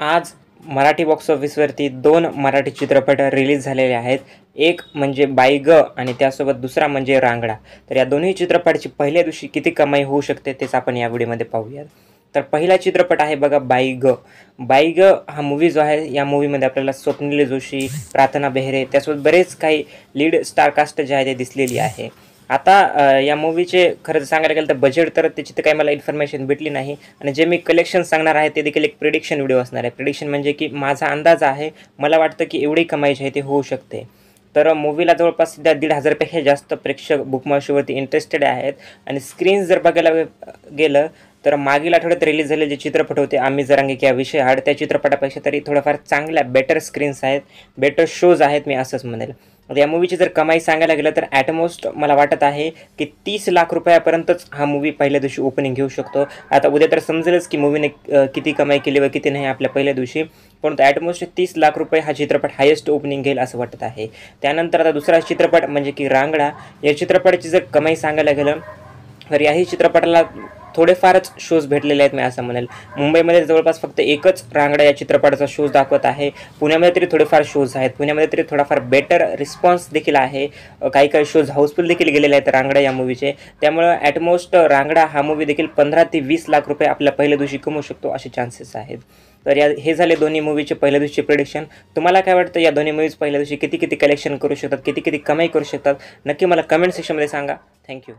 आज मराठी बॉक्स ऑफिसवरती 2 मराठी चित्रपट रिलीज झालेले आहेत. एक म्हणजे बाई ग आणि त्यासोबत दुसरा म्हणजे रांगडा. तर या दोन्ही चित्रपटाची पहिल्या दिवशी किती कमाई होऊ शकते तेच आपण या व्हिडिओमध्ये पाहूयात. तर पहिला चित्रपट आहे बघा बाई ग. बाई ग हा मूव्ही जो आहे, या मूव्हीमध्ये आपल्याला स्वप्नील जोशी, प्रार्थना बेहरे त्यासोबत बरेच काही लीड स्टार कास्ट जे आहे ते दिसलेली आहे. आता या मूव्हीचे खरं सांगायला गेलं तर बजेट तर त्याची तर काही मला इन्फॉर्मेशन भेटली नाही आणि जे मी कलेक्शन सांगणार आहे ते देखील एक प्रिडिक्शन व्हिडिओ असणार आहे. प्रिडिक्शन म्हणजे की माझा अंदाज आहे, मला वाटतं की एवढी कमाई जी आहे ती होऊ शकते. तर मूव्हीला जवळपास सध्या 1,500पेक्षा जास्त प्रेक्षक बुक माय शोवरती इंटरेस्टेड आहेत आणि स्क्रीन्स जर बघायला गेलं तर मागील आठवड्यात रिलीज झालेले जे चित्रपट होते आम्ही जरांगे क्या विषय हाड, त्या चित्रपटापेक्षा तरी थोड्याफार चांगल्या बेटर स्क्रीन्स आहेत, बेटर शोज आहेत, मी असंच म्हणेल. या मूव्हीची जर कमाई सांगायला गेलं तर ॲटमोस्ट मला वाटत आहे की 30 लाख रुपयापर्यंतच हा मूव्ही पहिल्या दिवशी ओपनिंग घेऊ शकतो. आता उद्या तर समजेलच की मूव्हीने किती कमाई केली व किती नाही आपल्या पहिल्या दिवशी, परंतु ॲटमोस्ट 30 लाख रुपये हा चित्रपट हायेस्ट ओपनिंग घेईल असं वाटत आहे. त्यानंतर आता दुसरा चित्रपट म्हणजे की रांगडा. या चित्रपटाची जर कमाई सांगायला गेलं तर याही चित्रपटाला थोडेफारच शोज भेटलेले आहेत, मी असं म्हणेल. मुंबईमध्ये जवळपास फक्त एकच रांगडा या चित्रपटाचा शोज दाखवत आहे. पुण्यामध्ये तरी थोडेफार शोज आहेत, पुण्यामध्ये तरी थोडाफार बेटर रिस्पॉन्स देखील आहे. काही काही शोज हाऊसफुल देखील गेलेले आहेत रांगडा या मूव्हीचे. त्यामुळं ॲटमोस्ट रांगडा हा मूव्ही देखील 15 ते 20 लाख रुपये आपल्या पहिल्या दिवशी कमवू शकतो असे चान्सेस आहेत. तर हे झाले दोन्ही मूव्हीचे पहिल्या दिवशी प्रिडिक्शन. तुम्हाला काय वाटतं, या दोन्ही मूव्हीज पहिल्या दिवशी किती किती कलेक्शन करू शकतात, किती किती कमाई करू शकतात, नक्की मला कमेंट सेक्शनमध्ये सांगा. थँक्यू.